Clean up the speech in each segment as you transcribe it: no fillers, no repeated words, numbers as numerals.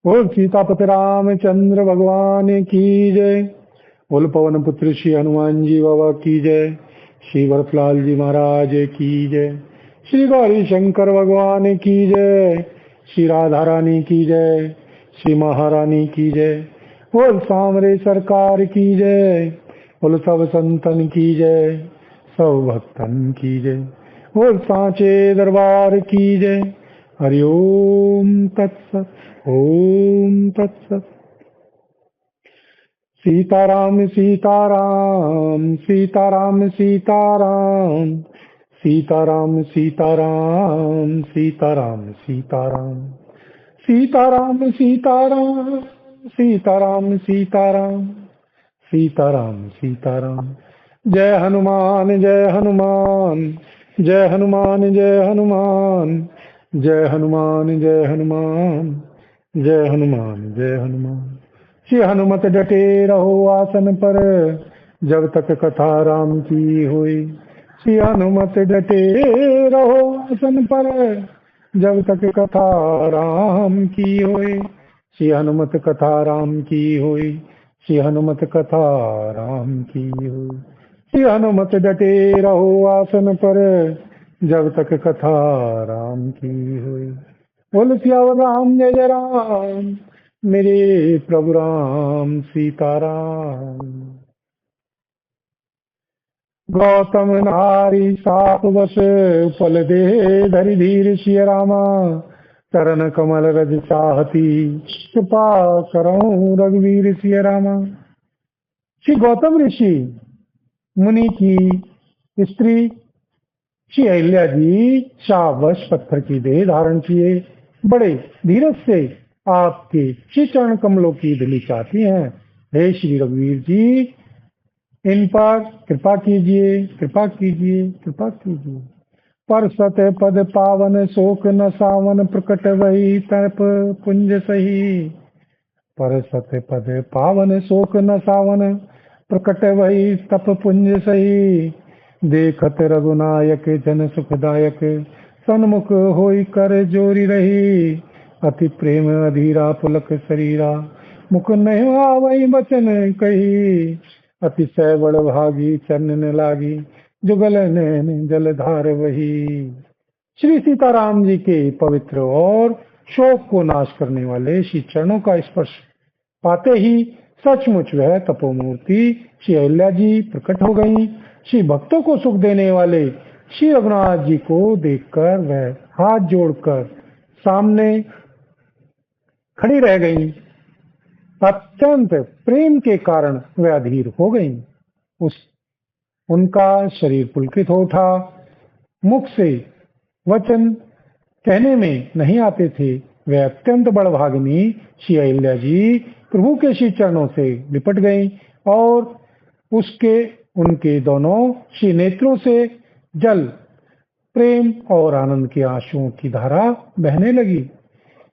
बोल सीतापति रामचंद्र भगवान की जय। बोल पवन पुत्र श्री हनुमान जी बाबा की जय। श्री वरफलाल जी महाराज की जय। श्री गौरी शंकर भगवान की जय। श्री राधा रानी की जय। श्री महारानी की जय। बोल सामरे सरकार की जय। बोल सब संतन की जय। सब भक्तन की जय। बोल सांचे दरबार की जय। हरिओम तत्सत। ओम तत्सत। सीताराम सीताराम सीताराम सीताराम सीताराम सीताराम सीताराम सीताराम सीताराम सीताराम सीताराम सीताराम सीताराम सीताराम। जय हनुमान जय हनुमान जय हनुमान जय हनुमान जय हनुमान जय हनुमान जय हनुमान जय हनुमान। श्री हनुमत डटे रहो आसन पर, जब तक कथा राम की होई। श्री हनुमत डटे रहो आसन पर, जब तक कथा राम की होई। श्री हनुमत कथा राम की होई। श्री हनुमत कथा राम की होई। श्री हनुमत डटे रहो आसन पर, जब तक कथा राम की होई। बोल सियावर राम जय जय राम, मेरे प्रभु राम सीताराम। गौतम नारी साप बस, फल दे धरि धीर सिय रामा। चरण कमल रज चाहती, कृपा करऊं रघुवीर सिय रामा। श्री गौतम ऋषि मुनि की स्त्री श्री अहिल्या जी शावश पत्थर की देह धारण किए बड़े धीरज से आपके श्री चरण कमलों की धूलि चाहती हैं। हे श्री रघुवीर जी, इन पर कृपा कीजिए, कृपा कीजिए, कृपा कीजिए। पर सत पद पावन शोक न सावन, प्रकट वही तप पुंज सही। पर सत पद पावन शोक न सावन, प्रकट वही तप पुंज सही। देखत रघुनायक जन सुखदायक, सन्मुख होई कर जोरी रही। अति प्रेम अधीरा पुलक शरीरा, मुख नहीं आवई बचन कही। अतिशय बड़ भागी चरण लागी, जुगल नैन जलधार वही। श्री सीताराम जी के पवित्र और शोक को नाश करने वाले श्री चरणों का स्पर्श पाते ही सचमुच वह तपोमूर्ति श्री अहिल्या जी प्रकट हो गई। श्री भक्तों को सुख देने वाले श्री रघुनाथ जी को देखकर वह हाथ जोड़कर सामने खड़ी रह गई। अत्यंत प्रेम के कारण वह अधीर हो गई। उस उनका शरीर पुलकित हो उठा। मुख से वचन कहने में नहीं आते थे। वे अत्यंत बड़भागिनी श्री अहिल्या जी प्रभु के श्री चरणों से लिपट गईं और उसके उनके दोनों श्री नेत्रों से जल प्रेम और आनंद के आंसुओं की धारा बहने लगी।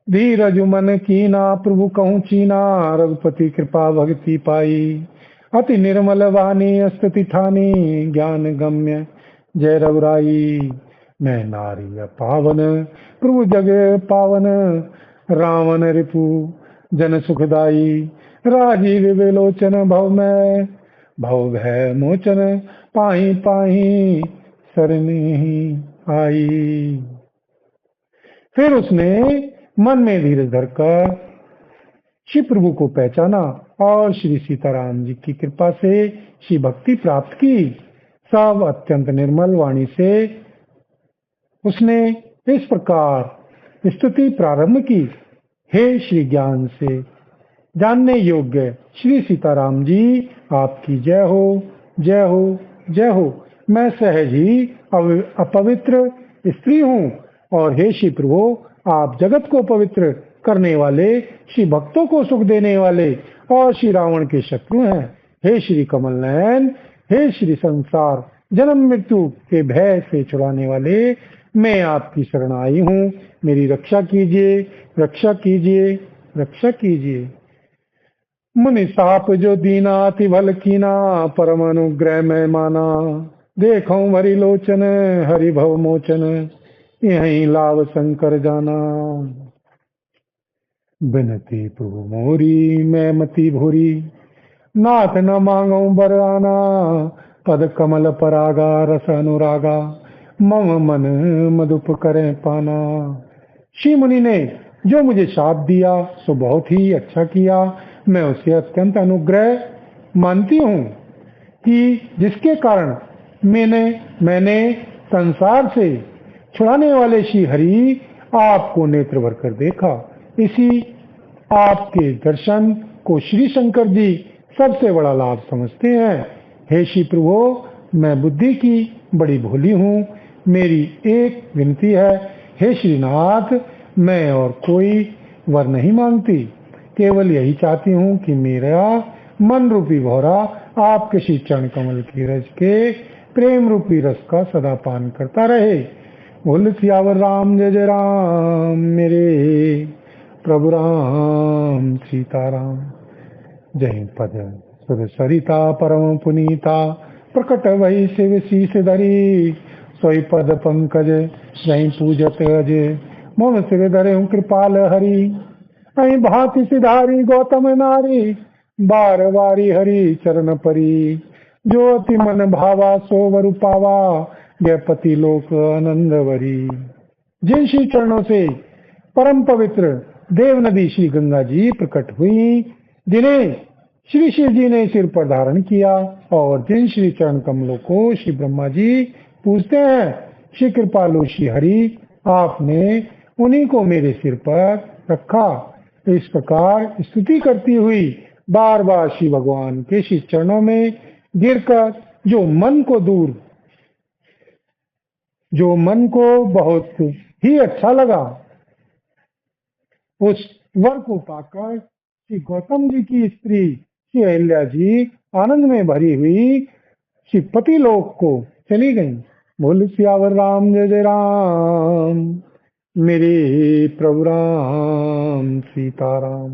धीरज मन कीना प्रभु कहूँ चीना, रघुपति कृपा भक्ति पाई। अति निर्मल वाणी स्तुति ठानी, ज्ञान गम्य जय रघुराई। मैं नारी पावन प्रभु जग पावन, रावण रिपु जन सुखदाई। राजीव विलोचन भव में, भव भय मोचन पाही पाही सरनी आई। फिर उसने मन में धीरज धरकर श्री प्रभु को पहचाना और श्री सीताराम जी की कृपा से श्री भक्ति प्राप्त की। सब अत्यंत निर्मल वाणी से उसने इस प्रकार स्तुति प्रारंभ की। हे श्री ज्ञान से जानने योग्य श्री सीताराम जी, आपकी जय हो, जय हो, जय हो। मैं सहज ही अपवित्र स्त्री हूँ और हे श्री प्रभु, आप जगत को पवित्र करने वाले, श्री भक्तों को सुख देने वाले और श्री रावण के शत्रु हैं। हे श्री कमल नयन, हे श्री संसार जन्म मृत्यु के भय से छुड़ाने वाले, मैं आपकी शरण आई हूँ। मेरी रक्षा कीजिए, रक्षा कीजिए, रक्षा कीजिए। मुनि साप जो दीना अति भल कीना, परम अनुग्रह में माना। देखो हरि लोचन हरि भव मोचन, यही लाभ शंकर जाना। बिनती प्रभु मोरी मैं मति भोरी, नाथ न मांगो बरआना, पद कमल परागा रस अनुरागा, मम मन मधुप करें पाना। श्री मुनि ने जो मुझे शाप दिया सो बहुत ही अच्छा किया। मैं उसे अत्यंत अनुग्रह मानती हूँ कि जिसके कारण मैंने मैंने संसार से छुड़ाने वाले श्री हरि आपको नेत्र भर कर देखा। इसी आपके दर्शन को श्री शंकर जी सबसे बड़ा लाभ समझते हैं। हे श्री प्रभु, मैं बुद्धि की बड़ी भोली हूँ। मेरी एक विनती है, हे श्रीनाथ, मैं और कोई वर नहीं मांगती, केवल यही चाहती हूँ कि मेरा मन रूपी भौरा आपके श्री चरण कमल की रज के प्रेम रूपी रस का सदा पान करता रहे। बोल सियावर राम जय जय राम, मेरे प्रभु राम सीताराम। जय पद सुर सरिता परम पुनीता, प्रकट वही शिव शीस धरी, सोई पद पंकज जय पूजत अज, मम सिर धरे कृपाल हरि। अहि भांति सिधारी गौतम नारी, बार बारी हरि चरण परी। जो अति मन भावा सो वर पावा, जय पति लोक आनंद वरी। जिन श्री चरणों से परम पवित्र देव नदी श्री गंगा जी प्रकट हुई, जिन्हें श्री शिव जी ने सिर पर धारण किया, और जिन श्री चरण कमलों को श्री ब्रह्मा जी पूजते हैं, श्री कृपालु श्री हरि आपने उन्हीं को मेरे सिर पर रखा। इस प्रकार स्तुति करती हुई बार बार श्री भगवान के श्री चरणों में गिरकर जो मन को बहुत ही अच्छा लगा, उस वर को पाकर श्री गौतम जी की स्त्री श्री अहिल्या जी आनंद में भरी हुई श्री पति लोक को चली गई। बोल सियावर राम जय जय राम, मेरे प्रभु राम सीताराम।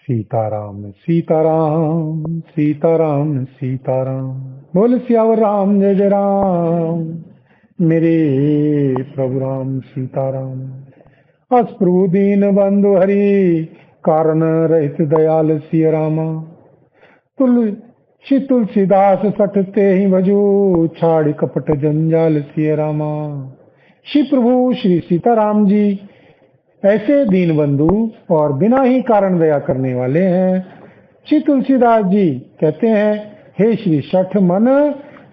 सीताराम सीताराम सीताराम सीताराम। बोल सियावर राम जय जय राम, मेरे प्रभु राम सीताराम। अस प्रभु दीन बंधु हरि, कारण रहित दयाल सिय रामा। श्री तुलसीदास सटते ही भजू, छाड़ कपट जंजाल सिय रामा। श्री प्रभु श्री सीताराम जी ऐसे दीन बंधु और बिना ही कारण दया करने वाले हैं। श्री तुलसीदास जी कहते हैं, हे श्री सठ मन,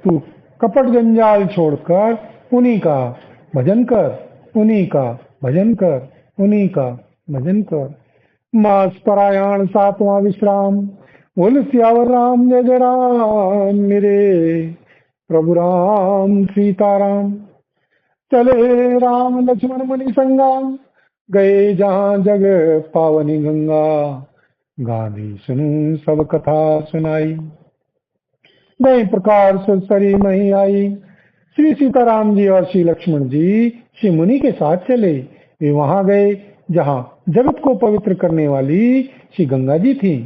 तू कपट जंजाल छोड़कर उन्हीं का भजन कर, उन्हीं का भजन कर, उन्हीं का भजन कर। मास परायण सातवां विश्राम। बोल सियावर राम जय जय राम, मेरे प्रभु राम सीताराम। चले राम लक्ष्मण मुनि संगा, गए जहां जग पावनी गंगा। गाधी सुनु सब कथा सुनाई, नई प्रकार सुरसरी मही आई। श्री सीताराम जी और श्री लक्ष्मण जी श्री मुनि के साथ चले। वे वहां गए जहां जगत को पवित्र करने वाली श्री गंगा जी थी।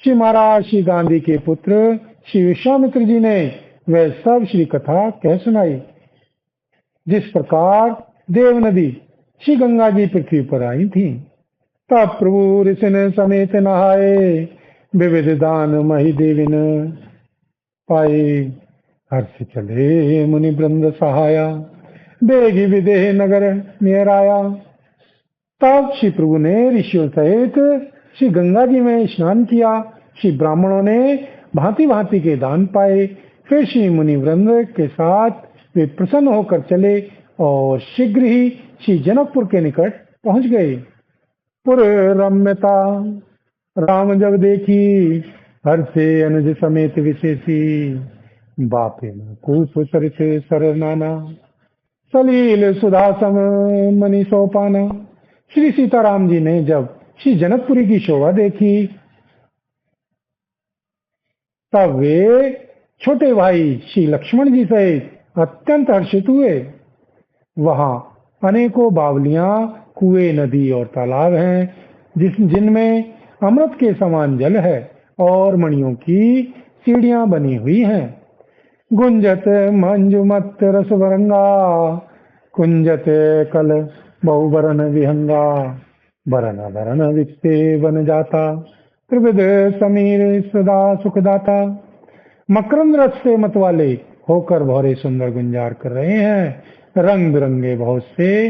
श्री महाराज श्री गांधी के पुत्र श्री विश्वामित्र जी ने वह सब श्री कथा कह सुनाई। जिस प्रकार देव नदी श्री गंगा जी पृथ्वी पर आई थी, तब प्रभु ऋषिन समेत नहाए, विविध दान मही देविन पाए। हर्ष चले मुनि वृंद सहाया, बेगी विदेह नगर नियर आया। तब श्री प्रभु ने ऋषियों सहित श्री गंगा जी में स्नान किया। श्री ब्राह्मणों ने भांति भांति के दान पाए। फिर श्री मुनि वृंद के साथ वे प्रसन्न होकर चले और शीघ्र ही श्री जनकपुर के निकट पहुंच गए। पुर रम्यता राम जब देखी, हर से अनुज समेत विशेषी। बापे कूप सरित सर नाना, सलील सुधा सम मनी सोपाना। श्री सीताराम जी ने जब श्री जनकपुरी की शोभा देखी, तब वे छोटे भाई श्री लक्ष्मण जी सहित अत्यंत हर्षित हुए। वहां अनेकों बावलियां, कुएं, नदी और तालाब हैं, जिनमें अमृत के समान जल है और मणियों की सीढ़ियां बनी हुई हैं। गुंजत मंजुमत रस वरंगा, कुंजत कल बहुवरन विहंगा, वरन वरन वित्ते बन जाता, त्रिविध समीर सदा सुखदाता। मकरंद रस से मतवाले होकर भौरे सुंदर गुंजार कर रहे हैं। रंग बिरंगे बहुत से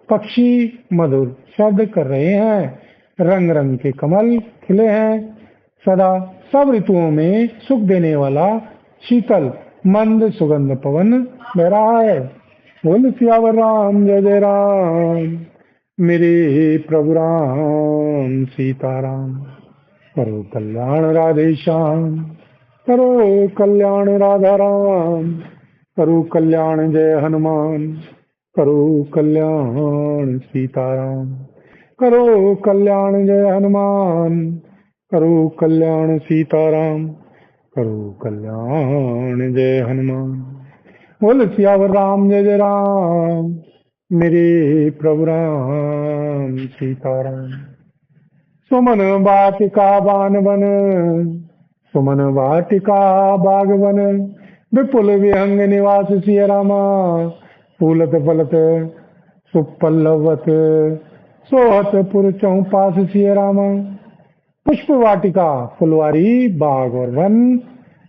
पक्षी मधुर शब्द कर रहे हैं। रंग रंग के कमल खिले हैं। सदा सब ऋतुओं में सुख देने वाला शीतल मंद सुगंध पवन बह रहा है। बोल सियावर राम जय जय राम, मेरे प्रभु राम सीताराम। करो कल्याण राधे श्याम, करो कल्याण राधा राम, करो कल्याण जय हनुमान, करो कल्याण सीताराम। करो कल्याण जय हनुमान, करो कल्याण सीताराम, करो कल्याण जय हनुमान। बोल सियावर राम जय जय राम, मेरे प्रभु राम सीताराम। सुमन वाटिका बान बन, सुमन वाटिका बागवन, विपुल विहंग निवास सिय रामा। फूलत फलत सुपल्लवत, सोहत पुर चौपास सिय रामा। पुष्प वाटिका फुलवारी बाग और वन,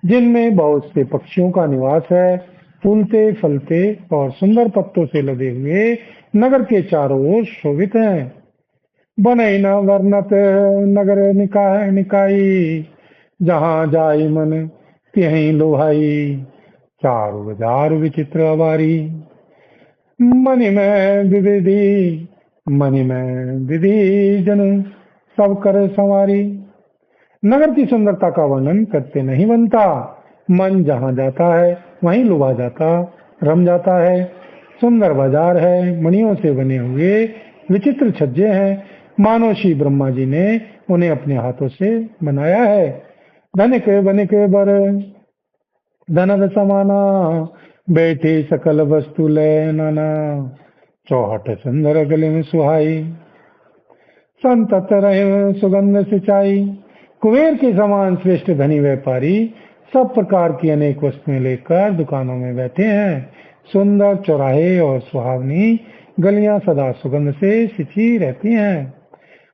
जिनमें बहुत से पक्षियों का निवास है। फूलते फलते और सुंदर पत्तों से लदे हुए नगर के चारों ओर शोभित हैं। बनई न वर्णत नगर निकाई, जहाँ जाई मन त्यहीं लोभाई। चारु बाजार विचित्र अबारी, मनि में विविधि, मनि में विधि जन सब कर संवारी। नगर की सुंदरता का वर्णन करते नहीं बनता। मन जहाँ जाता है वहीं लुभा जाता, रम जाता है। सुंदर बाजार है, मणियों से बने हुए विचित्र छज्जे हैं, मानो श्री ब्रह्मा जी ने उन्हें अपने हाथों से बनाया है। धनिक बनिक बर धनद समाना, बैठे सकल वस्तु ले नाना। चौहट सुंदर गले में सुहाई, संतत रहे सुगंध सिंचाई। कुबेर के समान श्रेष्ठ धनी व्यापारी सब प्रकार की अनेक वस्तुएं लेकर दुकानों में बैठे हैं। सुंदर चौराहे और सुहावनी गलियां सदा सुगंध से सिंची रहती हैं।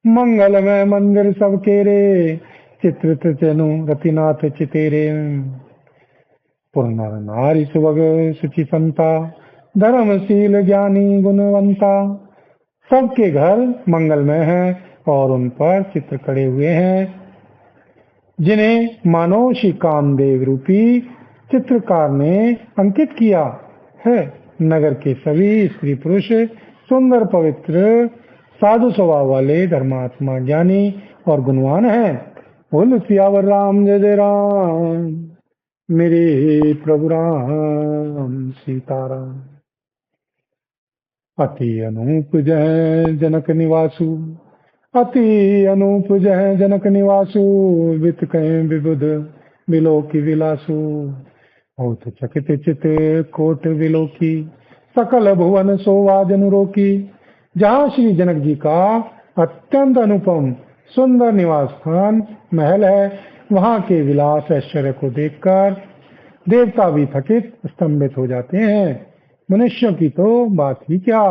मंगलमय मंदिर सब केरे, चित्रित तेनु रतिनाथ चितेरे। पुरनर नारी सुभग सुचि संता, धर्मशील ज्ञानी गुणवंता। सबके घर मंगलमय हैं और उन पर चित्र कड़े हुए हैं, जिन्हें मानो श्री कामदेव रूपी चित्रकार ने अंकित किया है। नगर के सभी स्त्री पुरुष सुंदर पवित्र साधु स्वभाव वाले धर्मात्मा ज्ञानी और गुणवान हैं। बोल सियावर राम जय जय राम, मेरे प्रभु राम सीताराम। अति अनूप जय जनक निवासु, अति अनूप जय जनक निवासु। वित कहें विबुध विलोकी विलासु, बहुत चकित चित कोट विलोकी। सकल भुवन शोभा जनु रोकी। जहाँ श्री जनक जी का अत्यंत अनुपम सुंदर निवास स्थान महल है, वहाँ के विलास ऐश्वर्य को देखकर देवता भी थकित स्तंभित हो जाते हैं। मनुष्यों की तो बात ही क्या,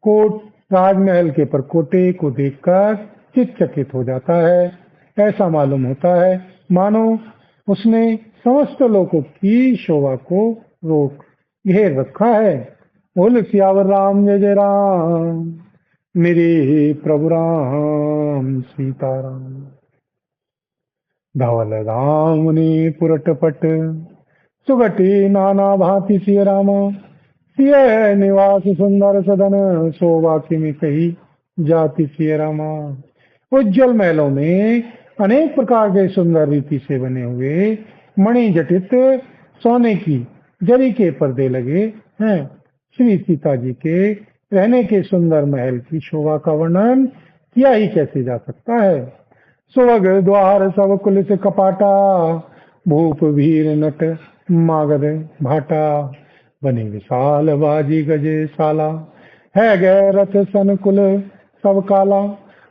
कोट राजमहल के परकोटे को देखकर चित्तचकित हो जाता है। ऐसा मालूम होता है मानो उसने समस्त लोगों की शोभा को रोक घेर रखा है। बोल सियावर राम जय जय राम, मेरे प्रभु राम सीताराम। धवल धाम ने पुरटपट, सुगटी नाना भांति सिय रामा। सिय निवास सुंदर सदन, शोभा किमि कही जाति सिय रामा। उज्जवल महलों में अनेक प्रकार के सुंदर रीति से बने हुए मणि जटित सोने की जरी के पर्दे लगे हैं। श्री सीता जी के रहने के सुंदर महल की शोभा का वर्णन किया ही कैसे जा सकता है। सुवग द्वार सब कुल से कपाटा, भूप वीर नट मागध भाटा। बने विशाल बाजी गजे साला, है गए रथ सन कुल सब काला।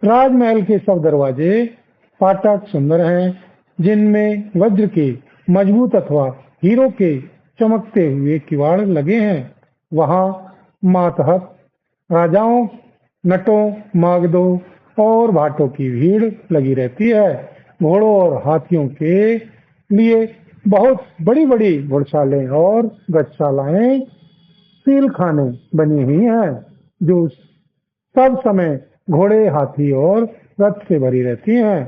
राजमहल के सब दरवाजे फाटक सुंदर हैं, जिनमें वज्र के मजबूत अथवा हीरो के चमकते हुए किवाड़ लगे हैं। वहाँ मातहत राजाओं, नटों, मागधों और भाटों की भीड़ लगी रहती है। घोड़ों और हाथियों के लिए बहुत बड़ी बड़ी घुड़शालें और गजशालाएं, सीलखाने बनी हुई हैं, जो सब समय घोड़े, हाथी और रथ से भरी रहती हैं।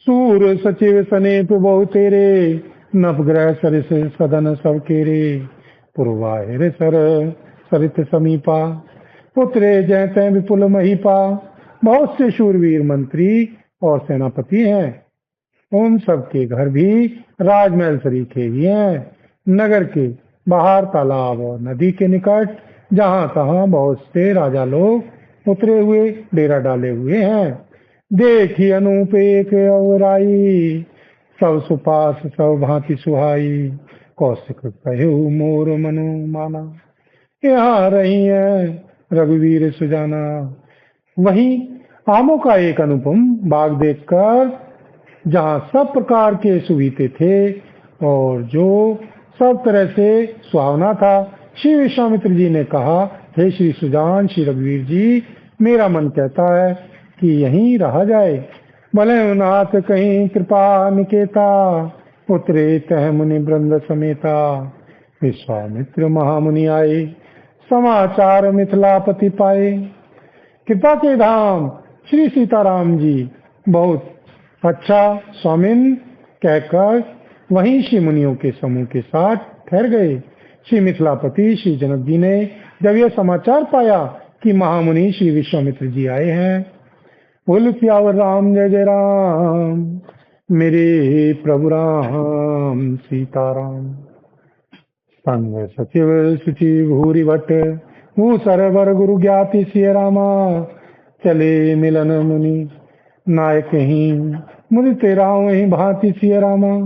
सूर सचिव सनेत बहु तेरे, नवग्रह सरिस सदन सब केरे। पूर्वाहिर सर सरित समीपा, पुत्रे जयते विपुल महीपा। बहुत से शूरवीर मंत्री और सेनापति हैं। उन सबके घर भी राजमहल सरीखे ही हैं। नगर के बाहर तालाब और नदी के निकट जहां तहां बहुत से राजा लोग उतरे हुए डेरा डाले हुए हैं। देखी अनूप एक अवराई, सब सुपास सब भांति सुहाई। कौशिक कहु मोर मनु माना, यहाँ रही है रघुवीर सुजाना। वहीं आमों का एक अनुपम बाग देखकर, जहाँ सब प्रकार के सुविते थे और जो सब तरह से सुहावना था, श्री विश्वामित्र जी ने कहा, हे श्री सुजान, श्री रघुवीर जी, मेरा मन कहता है कि यहीं रहा जाए। भले नाथ कहीं कृपा निकेता, उतरे तह मुनि वृंद समेता। विश्वामित्र महामुनि आए, समाचार मिथिलापति पाए। कृपा के धाम श्री सीताराम जी बहुत अच्छा स्वामिन कहकर वहीं श्री मुनियों के समूह के साथ ठहर गए। श्री मिथिलापति श्री जनक जी ने जब यह समाचार पाया कि महामुनि श्री विश्वामित्र जी आए हैं, बोल सियावर राम जय जय राम, मेरे प्रभु राम सीताराम। संग सचिव सुचि भूरि भट्ट, हूँ सरवर गुरु ज्ञाति सिय रामा। चले मिलन मुनि नायक ही, मुझ तेरा वही भांति सिय रामा।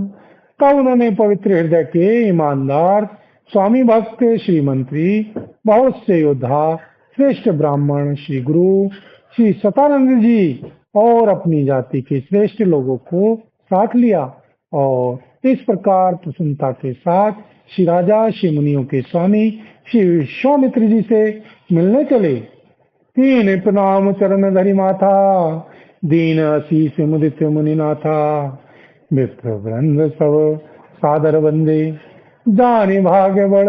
तब उन्होंने पवित्र हृदय के ईमानदार स्वामी भक्त श्री मंत्री, बहुत से योद्धा, श्रेष्ठ ब्राह्मण, श्री गुरु श्री सतानंद जी और अपनी जाति के श्रेष्ठ लोगों को साथ लिया और इस प्रकार प्रसन्नता के साथ श्री राजा श्री मुनियों के स्वामी श्री विश्वामित्र जी से मिलने चले। तीन प्रणाम चरण धरि माथा, दीन असीस मुदित मुनिनाथा। मित्र वृंद सब सादर वंदे, जाने भाग्य बड़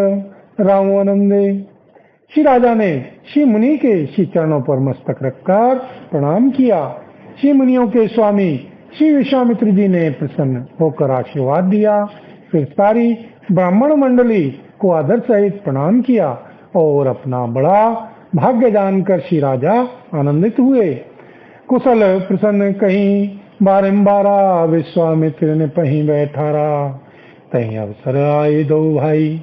राम आनंदे। श्री राजा ने श्री मुनि के श्री चरणों पर मस्तक रखकर प्रणाम किया। श्री मुनियों के स्वामी श्री विश्वामित्र जी ने प्रसन्न होकर आशीर्वाद दिया। फिर सारी ब्राह्मण मंडली को आदर सहित प्रणाम किया और अपना बड़ा भाग्य जानकर श्री राजा आनंदित हुए। कुशल प्रसन्न कहीं बारंबारा, विश्वामित्र ने पहीं बैठारा। तहीं अवसर आए दो भाई,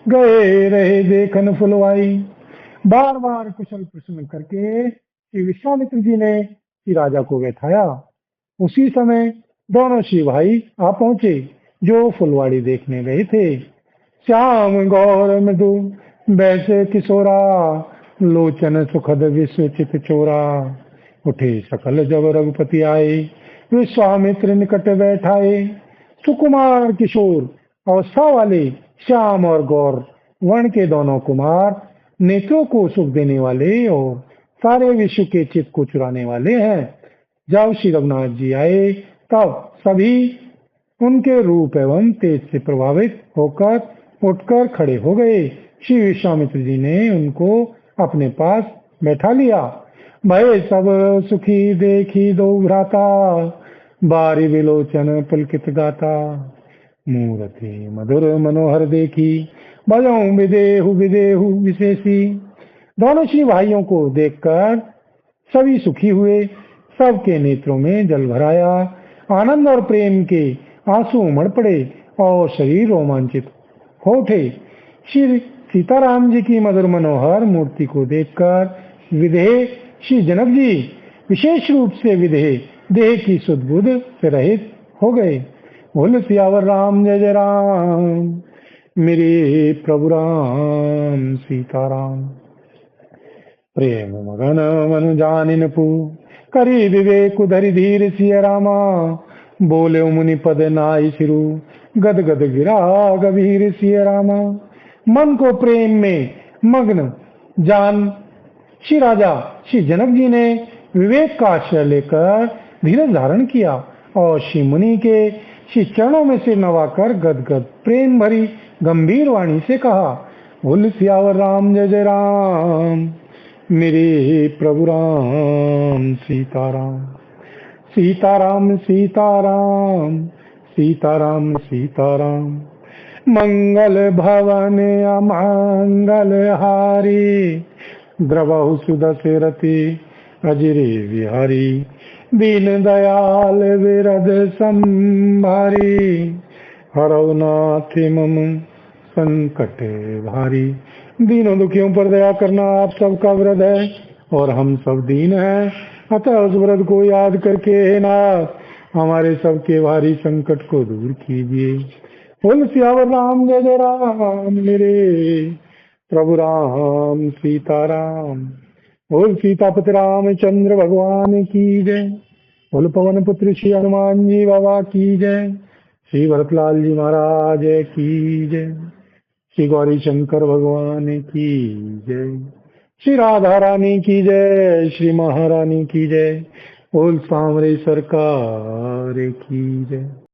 गए रहे देखन फुलवाई। बार बार कुशल प्रश्न करके श्री विश्वामित्र जी ने श्री राजा को बैठाया। उसी समय दोनों श्री भाई आ पहुंचे जो फुलवाड़ी देखने गए थे। श्याम गौर मृदु वैसे किशोरा, लोचन सुखद विश्वचित चोरा। उठे सकल जब रघुपति आए, विश्वामित्र निकट बैठाए। सुकुमार किशोर अवस्था वाले श्याम और गौर वर्ण के दोनों कुमार, नेत्रों को सुख देने वाले और सारे विश्व के चित्त को चुराने वाले हैं। जब श्री रघुनाथ जी आए तब सभी उनके रूप एवं तेज से प्रभावित होकर उठकर खड़े हो गए। श्री विश्वामित्र जी ने उनको अपने पास बैठा लिया। भय सब सुखी देखी दो भ्राता, बारी विलोचन पुलकित गाता। मूर्ति मधुर मनोहर देखी, बजौ विदेहु विदेहु विशेषी। दोनों श्री भाइयों को देखकर सभी सुखी हुए। सबके नेत्रों में जल भराया। आनंद और प्रेम के आंसू उमड़ पड़े और शरीर रोमांचित हो उठे। श्री सीताराम जी की मधुर मनोहर मूर्ति को देखकर विदेह श्री जनक जी विशेष रूप से विदेह देह की सुध बुध से रहित हो गए। बोल सियावर राम जय जय राम, मेरे प्रभु राम सीताराम। प्रेम मगन मनु जानिन पू, करी विवेक धरि धीर सिय रामा। बोले मुनि पद नाई सिरु, गद गद गिरा गभीर सिय रामा। मन को प्रेम में मग्न जान श्री राजा श्री जनक जी ने विवेक का आश्रय लेकर धीरज धारण किया और श्री मुनि के श्री चरणों में सिर नवाकर गदगद प्रेम भरी गंभीर वाणी से कहा, बोल सियावर राम जय जय राम, मेरे प्रभु राम सीताराम। सीताराम सीताराम सीताराम सीताराम, मंगल भवन अमंगल हारी, द्रवहु सुदशरथि अजिरे विहारी, दीन दयाल विरद संभारी, हरौ नाथ मम संकट भारी। दीनों दुखियों पर दया करना आप सबका व्रत है और हम सब दीन हैं, अतः उस व्रत को याद करके हे नाथ हमारे सबके भारी संकट को दूर कीजिए। बोल सियावर राम जय जय राम, मेरे प्रभु राम सीताराम। बोल सीतापति रामचंद्र भगवान की जय। बोल पवन पुत्र श्री हनुमान जी बाबा की जय। श्री भरतलाल जी महाराज की जय। श्री गौरी शंकर भगवान की जय। श्री राधा रानी की जय। श्री महारानी की जय। बोल सांवरे सरकार की जय।